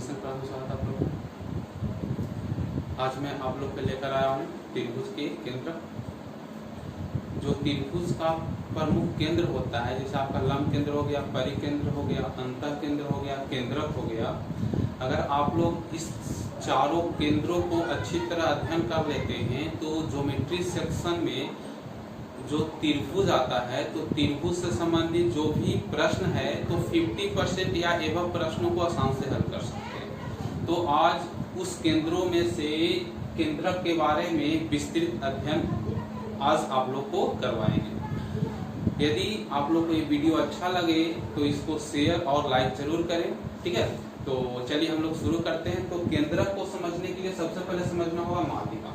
Education class में स्वागत है आप लोग। आज मैं आप लोग के लेकर आया हूँ त्रिभुज के केंद्र। जो त्रिभुज का प्रमुख केंद्र होता है, जैसे आपका लंब केंद्र हो गया, परिकेंद्र हो गया, अंतः केंद्र हो गया, केंद्रक हो गया। अगर आप लोग इस चारों केंद्रों को अच्छी तरह अध्ययन कर लेते हैं तो ज्योमेट्री सेक्शन में जो त्रिभुज आता है, तो त्रिभुज से संबंधित जो भी प्रश्न है तो 50% या एवं प्रश्नों को आसान से हल कर सकते हैं। तो आज उस केंद्रों में से केंद्रक के बारे में विस्तृत अध्ययन आज आप लोग को करवाएंगे। यदि आप लोग को ये वीडियो अच्छा लगे तो इसको शेयर और लाइक जरूर करें, ठीक है। तो चलिए हम लोग शुरू करते हैं। तो केंद्रक को समझने के लिए सबसे पहले समझना होगा माध्यिका।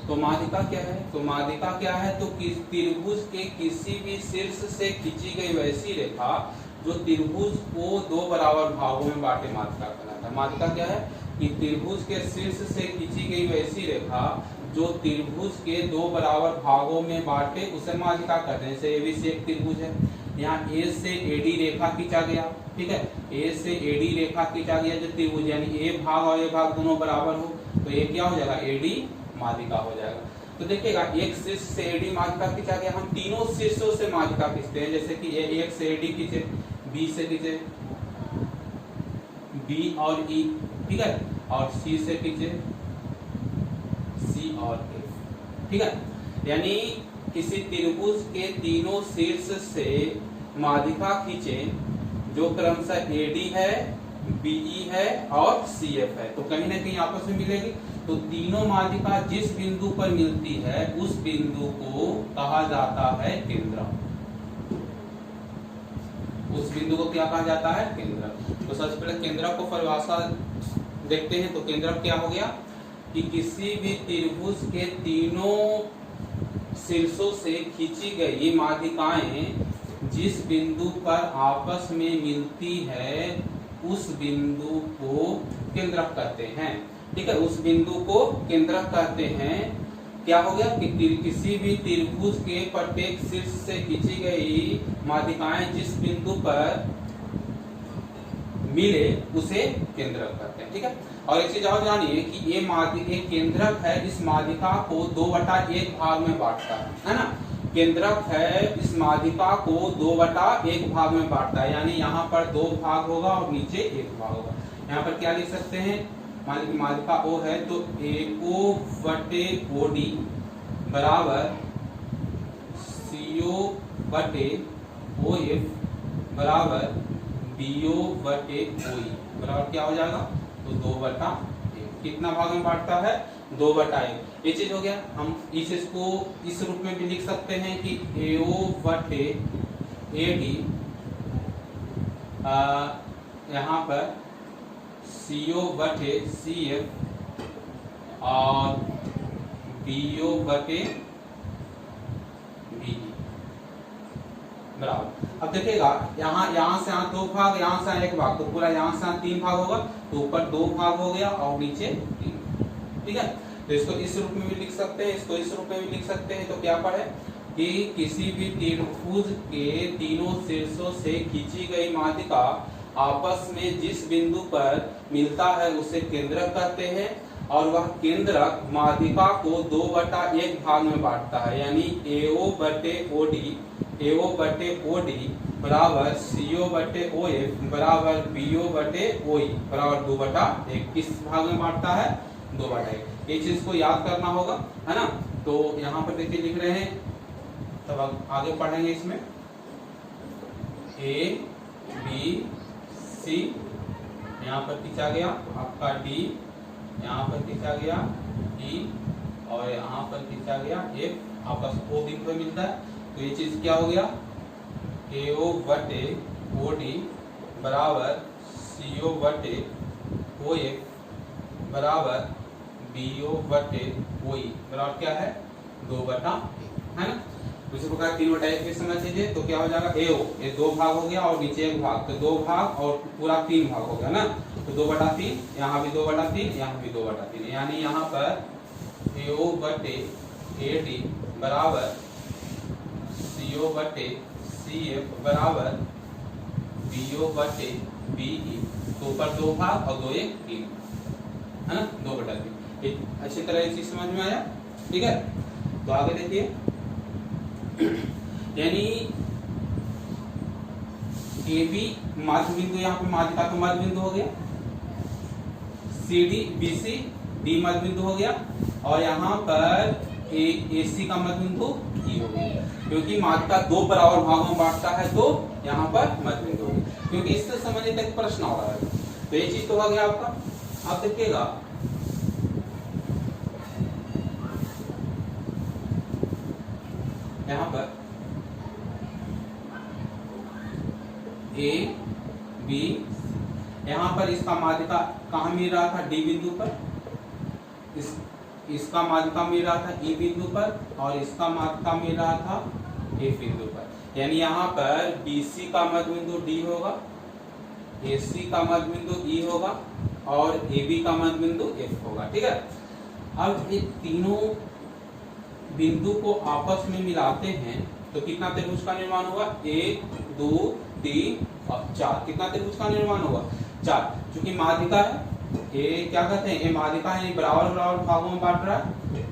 तो माध्यिका क्या है? तो माध्यिका क्या है? तो त्रिभुज के किसी भी शीर्ष से खींची गई वैसी रेखा जो त्रिभुज को दो बराबर भागों में बांटे माध्यिका कहलाता है। माध्यिका क्या है? कि त्रिभुज के शीर्ष से खींची गई वैसी रेखा जो त्रिभुज के दो बराबर भागों में बांटे उसे माध्यिका कहते हैं। जैसे एबीसी एक त्रिभुज है, यहाँ ए से एडी रेखा खींचा गया, ठीक है। ए से एडी रेखा खींचा गया जो त्रिभुज, यानी ए भाग और ए भाग दोनों बराबर हो तो ये क्या हो जाएगा? एडी माध्यिका हो जाएगा। तो देखिएगा एक शीर्ष से एडी माध्यिका खींचा गया। हम तीनों शीर्षों से माध्यिका खींचते हैं, जैसे कि एक से एडी खींचे, बी से खींचे, बी और ई, ठीक है, और सी से खींचे, सी और ए, ठीक है। यानी किसी त्रिभुज के तीनों शीर्ष से माध्यिका खींचे जो क्रमशः एडी है, बीई है और सीएफ है, तो कहीं ना कहीं आपस में मिलेगी। तो तीनों माध्यिका जिस बिंदु पर मिलती है उस बिंदु को कहा जाता है केंद्र। उस बिंदु को क्या कहा जाता है? केंद्र। तो सबसे पहले केंद्रक को परिभाषा देखते हैं। तो केंद्रक क्या हो गया कि किसी भी त्रिभुज के तीनों शीर्षों से खींची गई माध्यिकाएं जिस बिंदु पर आपस में मिलती है उस बिंदु को केंद्रक कहते हैं, ठीक है। उस बिंदु को केंद्रक कहते हैं। क्या हो गया कि किसी भी त्रिभुज के प्रत्येक शीर्ष से खींची गई माध्यिकाएं जिस बिंदु पर मिले उसे केंद्रक कहते हैं, ठीक है। और एक चीज और जानिए कि ये माध्यिका केंद्रक है, इस माध्यिका को 2/1 भाग में बांटता है ना। केंद्रक है इस माध्यिका को 2/1 भाग में बांटता है, यानी यहाँ पर 2 भाग होगा और नीचे 1 भाग होगा। यहाँ पर क्या लिख सकते हैं? मान लीजिए माध्यिका O है तो AO/OD बराबर CO/OF बराबर BO/OE बराबर क्या हो जाएगा? तो 2/1। कितना भाग में बांटता है? 2/1। ये चीज हो गया। हम इस इसको इस रूप में भी लिख सकते हैं कि AO/AD यहाँ पर CO/CF और BO/BE बराबर। अब देखिएगा यहाँ से यहाँ 2 भाग, यहाँ से 1 भाग, तो पूरा यहाँ से 3 भाग होगा। तो ऊपर 2 भाग हो गया और नीचे 3, ठीक है। तो इसको इस रूप में भी लिख सकते हैं, इसको इस रूप में भी लिख सकते हैं। तो क्या पढ़े कि किसी भी त्रिभुज के तीनों शीर्षों से खींची गई माध्यिका आपस में जिस बिंदु पर मिलता है उसे केंद्रक कहते हैं। और वह केंद्रक माध्यिका को 2/1 भाग में बांटता है, यानी AO/OD बराबर CO/OF बराबर BO/OE बराबर 2/1। किस भाग में बांटता है? 2/1। ये चीज को याद करना होगा, है ना। तो यहाँ पर देखिए लिख रहे हैं, तब आगे पढ़ेंगे इसमें। A B C यहाँ पर खींचा गया आपका D, यहाँ पर खींचा गया E और यहाँ पर खींचा गया F, आपस O बिंदु पर मिलता है। तो ये चीज क्या हो गया? AO/OD बराबर CO/OF बराबर BO/OE बराबर क्या है? 2/1, है ना। उसी प्रकार 3/1 भी समझ लीजिए। तो क्या हो जाएगा? AO ये 2 भाग हो गया और नीचे 1 भाग, तो 2 भाग और पूरा 3 भाग हो गया ना। तो 2/3, यहाँ भी 2/3, यहाँ भी 2/3, यानी यहाँ पर AO/AD बराबर CO/CF बराबर BO 0/BE, तो ऊपर 2 भाग और 2 1 3, है ना, 2/3। अच्छी तरह ये चीज समझ में आया, ठीक है। तो आगे देखिए, यानी AB मध्य बिंदु, यहाँ पे माध्यिका का मध्य बिंदु हो गया, CD BC D मध्य बिंदु हो गया, और यहाँ पर AC का मध्य बिंदु E हो गया, क्योंकि माध्यिका 2 बराबर भागों में बांटता है तो यहाँ पर मध्य बिंदु हो गया, क्योंकि इससे संबंधित एक प्रश्न आ रहा है। तो ये चीज तो हो गया आपका। अब देखिएगा यहाँ पर A B, यहाँ पर इसका माध्यिका कहाँ मिल रहा था, D बिंदु पर, इसका माध्यिका मिल रहा था E बिंदु पर, और इसका माध्यिका मिल रहा था F बिंदु पर। यानी यहाँ पर BC का मध्य बिंदु D होगा, AC का मध्य बिंदु E होगा, और AB का मध्य बिंदु F होगा, ठीक है। अब ये तीनों बिंदु को आपस में मिलाते हैं तो कितना त्रिभुज का निर्माण होगा, 1 2 3 और 4। कितना त्रिभुज का निर्माण होगा, 4। क्योंकि माध्यिका है, ये क्या कहते हैं, ये माध्यिका है, बराबर बराबर भागों में बांट रहा है,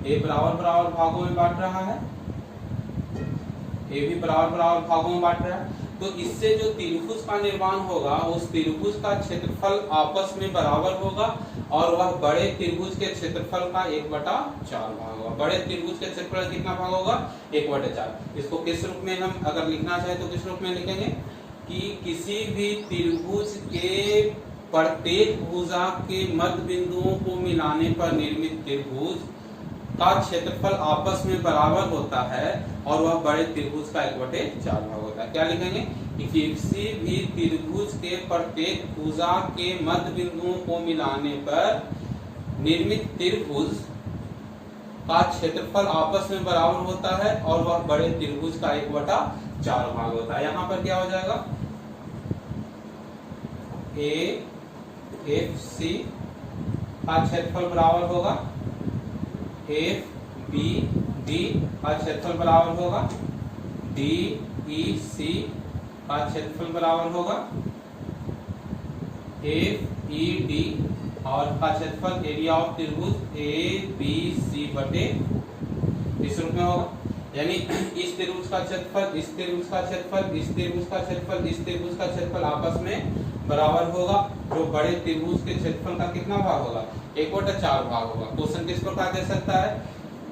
ये बराबर बराबर भागों में बांट रहा है, ये भी बराबर बराबर भागों में बांट रहा है। तो इससे जो त्रिभुज का निर्माण होगा, उस त्रिभुज का क्षेत्रफल आपस में बराबर होगा, और वह बड़े त्रिभुज के क्षेत्रफल का 1/4 भाग होगा। बड़े त्रिभुज के क्षेत्रफल कितना भाग होगा, 1/4। इसको किस रूप में हम अगर लिखना चाहे तो किस रूप में लिखेंगे कि किसी भी त्रिभुज के प्रत्येक भुजा के मध्य बिंदुओं को मिलाने पर निर्मित त्रिभुज का क्षेत्रफल आपस में बराबर होता है, और वह बड़े त्रिभुज का 1/4 भाग होता है। क्या लिखेंगे कि किसी भी त्रिभुज के प्रत्येक भुजा के मध्य बिंदुओं को मिलाने पर निर्मित त्रिभुज का क्षेत्रफल आपस में बराबर होता है, और वह बड़े त्रिभुज का 1/4 भाग होता है। यहाँ पर क्या हो जाएगा, AFC का क्षेत्रफल बराबर होगा FBD का क्षेत्रफल बराबर होगा DEC का क्षेत्रफल बराबर होगा FED, और का क्षेत्रफल एरिया ऑफ त्रिभुज ABC/, इस रूप में होगा। यानी इस त्रिभुज का क्षेत्रफल, इस त्रिभुज का क्षेत्रफल, इस त्रिभुज का क्षेत्रफल, इस त्रिभुज का क्षेत्रफल आपस में बराबर होगा, जो बड़े त्रिभुज के क्षेत्रफल का कितना भाग होगा, 1/4 भाग होगा। क्वेश्चन किस प्रकार दे सकता है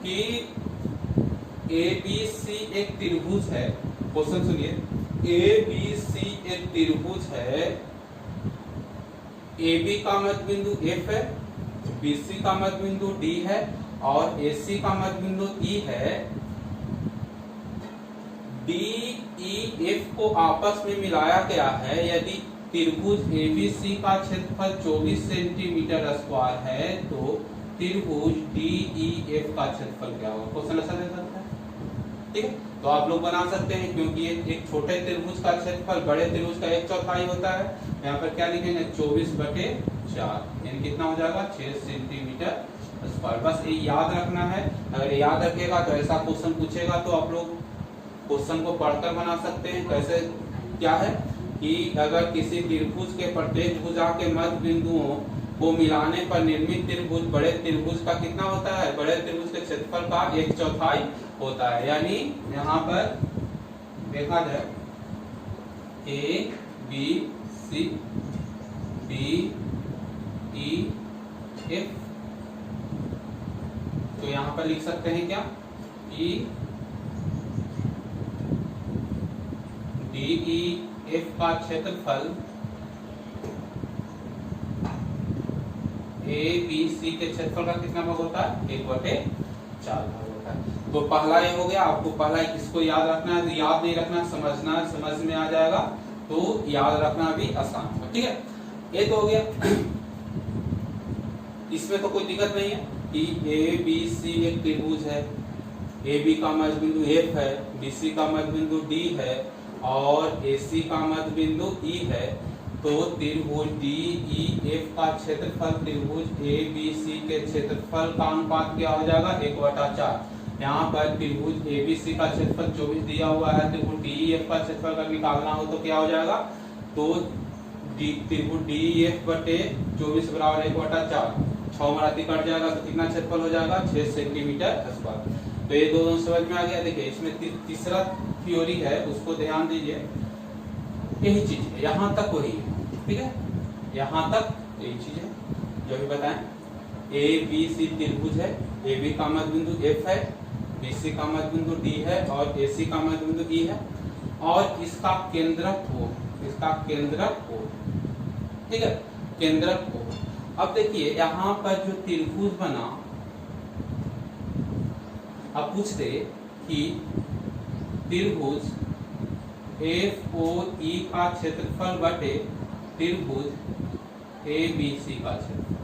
कि ABC एक त्रिभुज है, क्वेश्चन सुनिए, ABC एक त्रिभुज है, AB का मध्य बिंदु F है, BC का मध्य बिंदु D है, और AC का मध्य बिंदु E है। DEF को आपस में मिलाया गया है। यदि त्रिभुज ABC का क्षेत्रफल 24 सेंटीमीटर स्क्वायर है, तो त्रिभुज DEF का क्षेत्रफल क्या होगा। क्वेश्चन ऐसा दे सकता है, ठीक है। तो आप लोग बना सकते हैं, क्योंकि एक छोटे त्रिभुज का क्षेत्रफल बड़े त्रिभुज का 1/4 होता है। यहाँ पर क्या लिखेंगे, 24/4, यानी कितना हो जाएगा, 6 सेंटीमीटर स्क्वायर। बस ये याद रखना है। अगर याद रखेगा तो ऐसा क्वेश्चन पूछेगा तो आप लोग क्वेश्चन को पढ़कर बना सकते हैं। कैसे, क्या है कि अगर किसी त्रिभुज के प्रत्येक भुजा के मध्य बिंदुओं को मिलाने पर निर्मित त्रिभुज बड़े त्रिभुज का कितना होता है, बड़े त्रिभुज के क्षेत्रफल का 1/4 होता है। यानी यहाँ पर देखा जाए A B C D E F, तो यहाँ पर लिख सकते हैं क्या कि DEF का क्षेत्रफल ABC के क्षेत्रफल का कितना भाग होता है, 1/4 भाग होता है। तो पहला ये हो गया। आपको पहला किसको याद रखना है, याद नहीं रखना, समझना, समझ में आ जाएगा तो याद रखना भी आसान होगा, ठीक है। ये तो हो गया, इसमें तो कोई दिक्कत नहीं है कि ABC एक त्रिभुज है, AB का मध्य बिंदु F है, BC का मध्य बिंदु D है, और AC का मध्य बिंदु E है। तो त्रिभुज DEF का क्षेत्रफल त्रिभुज ABC के क्षेत्रफल का अनुपात क्या हो जाएगा, 1/4। यहाँ पर त्रिभुज ABC का क्षेत्रफल 24 दिया हुआ है, त्रिभुज DEF का क्षेत्रफल का निकालना हो तो क्या हो जाएगा, तो त्रिभुज डी एफ बटे 24 बराबर 1/4, 6 मराती कट जाएगा तो कितना क्षेत्रफल हो जाएगा 6 सेंटीमीटर स्क्वायर। तो ये दोनों समझ में आ गया। देखिए इसमें तीसरा थ्योरी है, उसको ध्यान दीजिए। यही चीज है, यहाँ तक वही है, ठीक है, यहाँ तक यही चीज है जो भी बताएं। ए बी सी त्रिभुज है, ए बी का मध्य बिंदु एफ है, बी सी का मध्य बिंदु डी है और ए सी का मध्य बिंदु ई है, और इसका केंद्रक O, इसका केंद्रक O, ठीक है, केंद्रक O। अब देखिए यहाँ पर जो त्रिभुज बना, अब पूछ दे कि त्रिभुज FOE का क्षेत्रफल बटे त्रिभुज ABC का क्षेत्रफल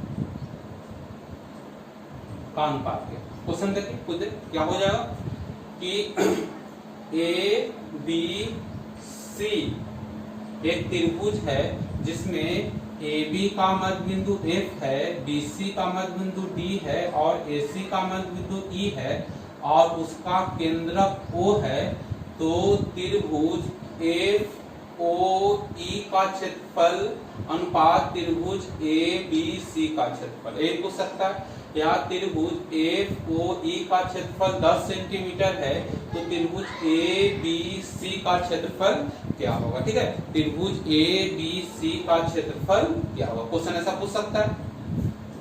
का अनुपात है। क्वेश्चन देखिए खुद क्या हो जाएगा कि ABC एक त्रिभुज है जिसमें AB का मध्य बिंदु F है, BC का मध्य बिंदु D है और AC का मध्य बिंदु E है और उसका केंद्रक O है। तो त्रिभुज FOE का क्षेत्रफल अनुपात त्रिभुज ABC का क्षेत्रफल। एक पूछ सकता है या त्रिभुज FOE का क्षेत्रफल 10 सेंटीमीटर है तो त्रिभुज ABC का क्षेत्रफल क्या होगा, ठीक है, त्रिभुज ABC का क्षेत्रफल क्या होगा, क्वेश्चन ऐसा पूछ सकता है।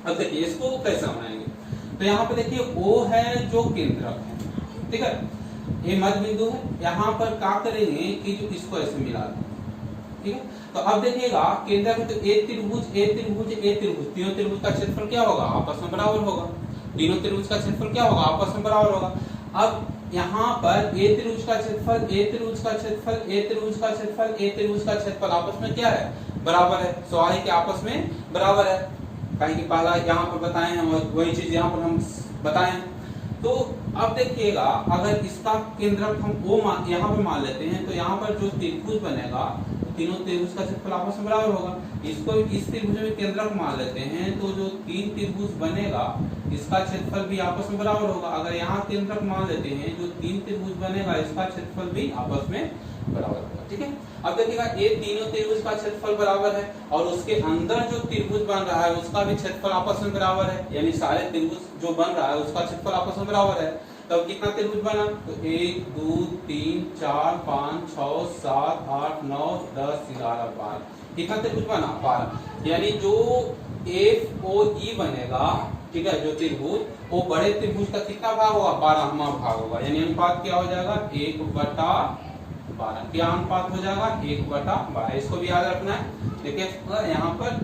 अब देखिए इसको कैसे बनाएंगे, तो यहाँ पे देखिए O है जो केंद्रक है, ठीक है, ये मध्य बिंदु है। यहाँ पर क्या करेंगे कि जो इसको ऐसे मिला दें, ठीक है। तो अब देखिएगा केंद्र में तो ए त्रिभुज तीनों त्रिभुज का क्षेत्रफल क्या होगा, आपस में बराबर होगा। तीनों त्रिभुज का क्षेत्रफल क्या होगा, आपस में बराबर होगा। अब यहाँ पर ए त्रिभुज का क्षेत्रफल, ए त्रिभुज का क्षेत्रफल, ए त्रिभुज का क्षेत्रफल, ए त्रिभुज का क्षेत्रफल आपस में क्या है, बराबर है। स्वाभाविक आपस में बराबर है, कहीं की पहला यहाँ पर बताए हैं और वही चीज यहाँ पर हम बताए। तो अब देखिएगा अगर इसका केंद्रक हम O यहाँ पे मान लेते हैं तो यहाँ पर जो त्रिभुज बनेगा तीनों त्रिभुज का क्षेत्रफल आपस में बराबर होगा। इसको इस त्रिभुज में केंद्रक मान लेते हैं तो जो तीन त्रिभुज बनेगा इसका क्षेत्रफल भी आपस में बराबर होगा। अगर यहाँ केंद्रक मान लेते हैं जो तीन त्रिभुज बनेगा इसका क्षेत्रफल भी आपस में बराबर होगा, ठीक है। अब देखिएगा ये तीनों त्रिभुज का क्षेत्रफल बराबर है और उसके अंदर जो त्रिभुज बन रहा है उसका भी क्षेत्रफल आपस में बराबर है, यानी सारे त्रिभुज जो बन रहा है उसका क्षेत्रफल आपस में बराबर है। तब कितना त्रिभुज बना, तो 1 2 3 4 5 6 7 8 9 10 11 12, कितना त्रिभुज बना 12। यानी जो FOE बनेगा, ठीक है, जो त्रिभुज वो बड़े त्रिभुज का कितना भाग होगा, 12वां भाग होगा। यानी अनुपात क्या हो जाएगा 1/12। क्या अनुपात हो जाएगा 1/12। इसको भी याद रखना है। देखिए यहाँ पर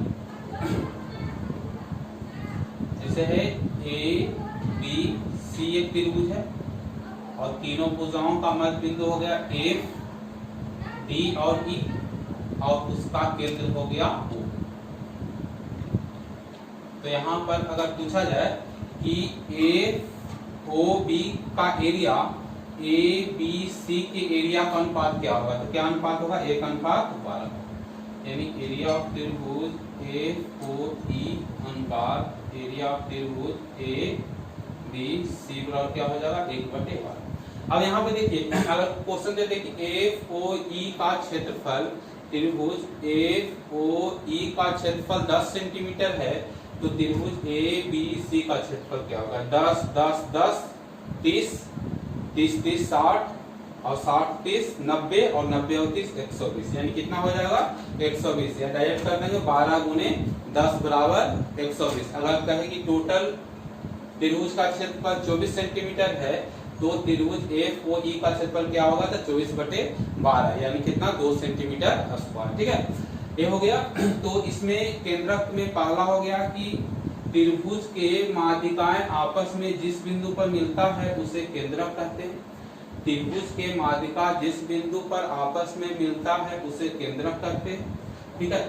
जैसे है ABC एक त्रिभुज है और तीनों भुजाओं का मध्य बिंदु हो गया F, D और E और उसका केंद्र हो गया O। तो यहाँ पर अगर पूछा जाए कि FOB का एरिया ABC के एरिया का अनुपात क्या होगा, तो क्या अनुपात होगा 1/12। यानी एरिया ऑफ त्रिभुज FOE अनुपात एरिया ऑफ त्रिभुज ABC बराबर क्या हो जाएगा 1/12। अब यहाँ पे देखिए अगर क्वेश्चन दे दे कि FOE का क्षेत्रफल, त्रिभुज FOE का क्षेत्रफल 10 सेंटीमीटर है तो त्रिभुज ABC का क्षेत्रफल क्या होगा 10 10 10 30 30 30 60 और 60 30 90 और 90 और 30 120, यानी कितना हो जाएगा 120। या डायरेक्ट कर देंगे 12 गुने 10 बराबर 120। अगर कहें कि टोटल त्रिभुज का क्षेत्रफल 24 सेंटीमीटर है तो त्रिभुज FOE का क्षेत्रफल क्या होगा, तो 24/12 यानी कितना 2 सेंटीमीटर स्क्वायर, ठीक है। ये हो गया। तो इसमें केंद्रक में पहला हो गया कि त्रिभुज के माध्यिकाएं आपस में जिस बिंदु पर मिलता है उसे केंद्रक कहते हैं। त्रिभुज के माध्यिका जिस बिंदु पर आपस में मिलता है उसे केंद्रक कहते हैं, ठीक है।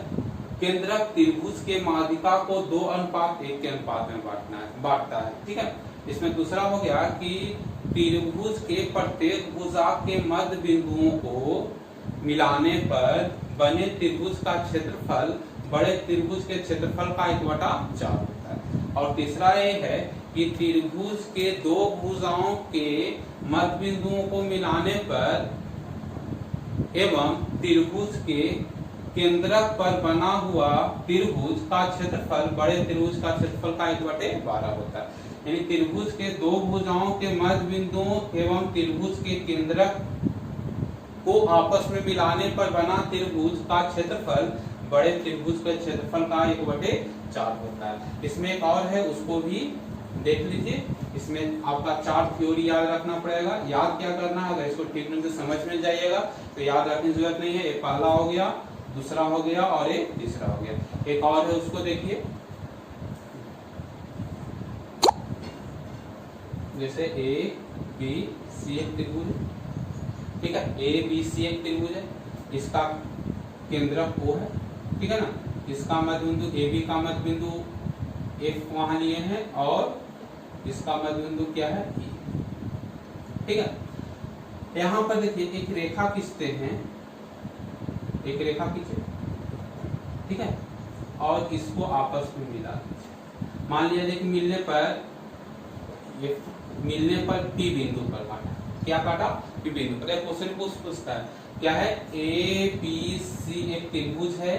केंद्रक त्रिभुज के माध्यिका को 2:1 के अनुपात में बांटता है, ठीक है। इसमें दूसरा हो गया कि त्रिभुज के प्रत्येक भुजा के मध्य बिंदुओं को मिलाने पर बने त्रिभुज का क्षेत्रफल बड़े त्रिभुज के क्षेत्रफल का 1/4 होता है। और तीसरा ये है कि त्रिभुज के दो भुजाओं के मध्य बिंदुओं को मिलाने पर एवं त्रिभुज के केंद्रक पर बना हुआ त्रिभुज का क्षेत्रफल बड़े त्रिभुज का क्षेत्रफल का 1/12 होता है। यानी त्रिभुज के दो भुजाओं के मध्य बिंदुओं एवं त्रिभुज के केंद्रक को आपस में मिलाने पर बना त्रिभुज का क्षेत्रफल बड़े त्रिभुज के क्षेत्रफल का 1/4 होता है। इसमें एक और है, उसको भी देख लीजिए। इसमें आपका 4 थ्योरी याद रखना पड़ेगा। याद क्या करना है, अगर इसको ठीक ढंग से समझ में जाइएगा तो याद रखने की जरूरत नहीं है। एक पहला हो गया, दूसरा हो गया और एक तीसरा हो गया। एक और है, उसको देखिए। जैसे ए बी सी एक त्रिभुज, ठीक है। ए बी सी एक त्रिभुज है, इसका केंद्रक O है, ठीक है ना। इसका मध्य बिंदु ए बी का मध्य बिंदु F वहां लिए हैं और इसका मध्य बिंदु क्या है E, ठीक है। यहाँ पर देखिए एक रेखा खींचते हैं, एक रेखा खींचे, ठीक है, और इसको आपस में मिला दीजिए। मान लिया कि मिलने पर P बिंदु पर काटा। क्या काटा? P बिंदु पर। क्वेश्चन पूछता है क्या है, ए बी सी एक त्रिभुज है,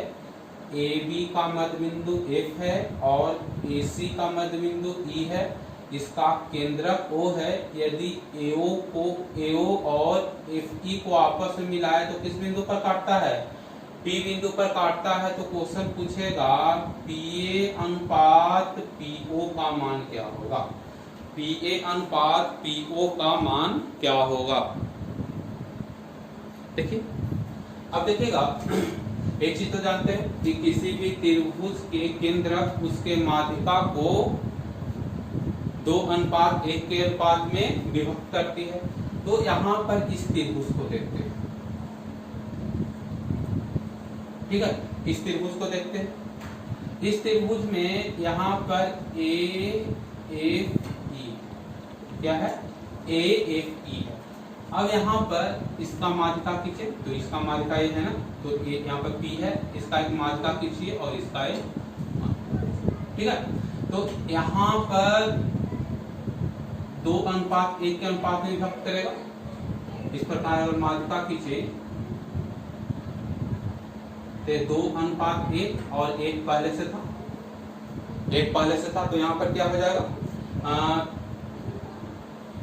ए बी का मध्य बिंदु F है और ए सी का मध्य बिंदु E है, इसका केंद्रक O है। यदि AO और FE को आपस में मिलाए तो किस बिंदु पर काटता है? P बिंदु पर काटता है। तो क्वेश्चन पूछेगा PA अनुपात PO का मान क्या होगा? PA अनुपात PO का मान क्या होगा? देखिए, अब देखिएगा, एक चीज तो जानते हैं कि किसी भी त्रिभुज के केंद्रक उसके माध्यिका को 2:1 के अनुपात में विभक्त करती है। तो यहाँ पर इस त्रिभुज को देखते हैं, ठीक है। इस त्रिभुज को देखते हैं। इस त्रिभुज में यहाँ पर AFE क्या है? AFE है। अब यहाँ पर इसका माध्यिका खींचे तो इसका माध्यिका ये है ना, तो ये यहाँ पर P है, इसका एक माध्यिका खींचिए और इसका एक, ठीक है। तो यहाँ पर 2:1 के अनुपात में विभक्त करेगा। इस प्रकार अगर माध्यिका खींचे तो 2:1 और 1 पहले से था, 1 पहले से था, तो यहाँ पर क्या हो जाएगा?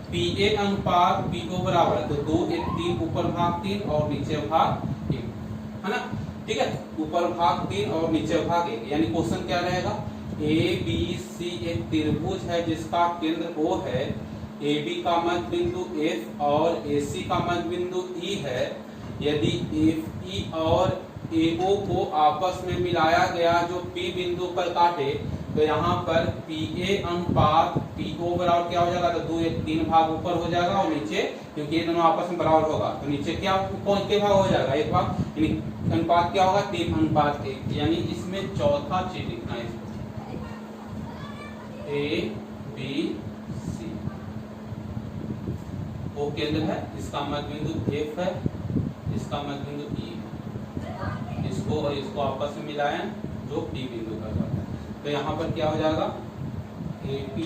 PA अनुपात PO बराबर, तो 2 1 3 ऊपर भाग 3 और नीचे भाग 1, है ना, ठीक है। ऊपर भाग 3 और नीचे भाग 1। यानी क्वेश्चन क्या रहेगा? ABC एक त्रिभुज है जिसका केंद्र O है, AB का मध्य बिंदु F और AC का मध्य बिंदु E है। यदि FE और AO को आपस में मिलाया गया जो P बिंदु पर काटे तो यहाँ पर PA अनुपात PO बराबर क्या हो जाएगा? तो 2 1 3 भाग ऊपर हो जाएगा और नीचे, क्योंकि ये दोनों आपस में बराबर होगा तो नीचे क्या कौन के भाग हो जाएगा? 1 भाग। यानी अनुपात क्या होगा? 3:1। यानी इसमें चौथा चीज लिखना है, ABC वो केंद्र है, इसका मध्य बिंदु F है, इसका मध्य बिंदु E है। इसको और इसको आपस में मिलाएं जो P बिंदु पर है। तो यहाँ पर क्या हो जाएगा? AP